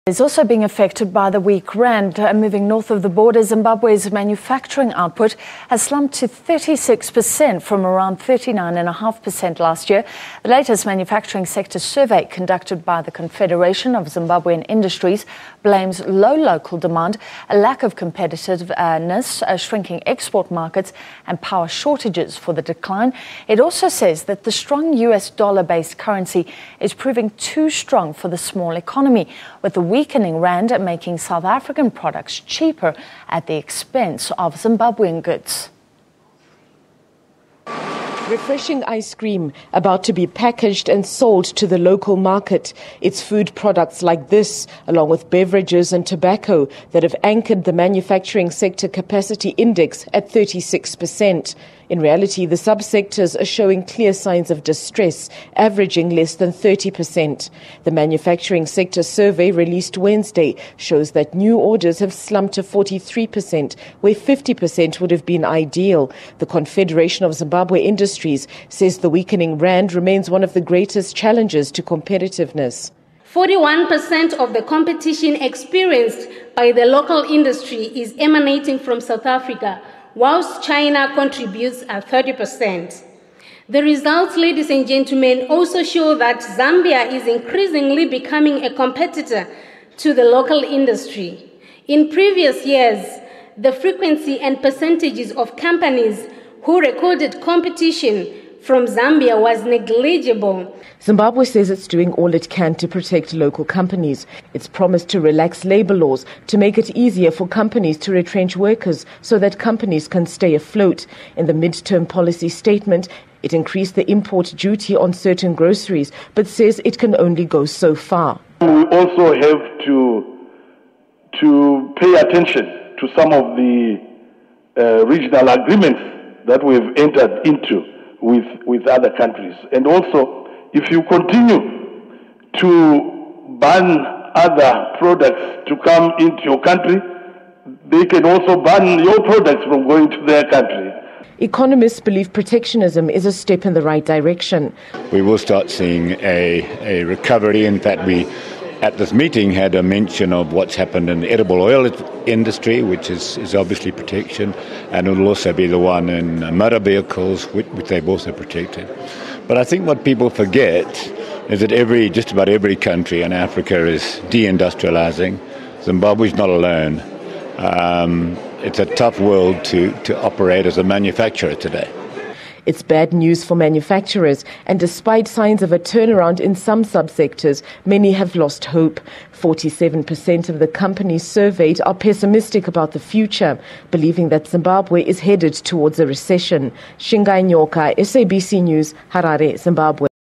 Is also being affected by the weak rand. Moving north of the border, Zimbabwe's manufacturing output has slumped to 36% from around 39.5% last year. The latest manufacturing sector survey conducted by the Confederation of Zimbabwe Industries blames low local demand, a lack of competitiveness, shrinking export markets and power shortages for the decline. It also says that the strong US dollar-based currency is proving too strong for the small economy, with the weakening rand making South African products cheaper at the expense of Zimbabwean goods. Refreshing ice cream about to be packaged and sold to the local market. It's food products like this, along with beverages and tobacco, that have anchored the manufacturing sector capacity index at 36%. In reality, the subsectors are showing clear signs of distress, averaging less than 30%. The manufacturing sector survey released Wednesday shows that new orders have slumped to 43%, where 50% would have been ideal. The Confederation of Zimbabwe Industries says the weakening rand remains one of the greatest challenges to competitiveness. 41% of the competition experienced by the local industry is emanating from South Africa, whilst China contributes at 30%. The results, ladies and gentlemen, also show that Zambia is increasingly becoming a competitor to the local industry. In previous years, the frequency and percentages of companies who recorded competition from Zambia was negligible. Zimbabwe says it's doing all it can to protect local companies. It's promised to relax labor laws to make it easier for companies to retrench workers so that companies can stay afloat. In the mid-term policy statement, it increased the import duty on certain groceries, but says it can only go so far. We also have to pay attention to some of the regional agreements that we've entered into with other countries. And also, if you continue to ban other products to come into your country, they can also ban your products from going to their country. Economists believe protectionism is a step in the right direction. We will start seeing a recovery. In fact, we at this meeting had a mention of what's happened in the edible oil industry, which is obviously protection, and it will also be the one in motor vehicles, which they've also protected. But I think what people forget is that just about every country in Africa is deindustrializing. Zimbabwe's not alone. It's a tough world to operate as a manufacturer today. It's bad news for manufacturers, and despite signs of a turnaround in some subsectors, many have lost hope. 47% of the companies surveyed are pessimistic about the future, believing that Zimbabwe is headed towards a recession. Shingai Nyoka, SABC News, Harare, Zimbabwe.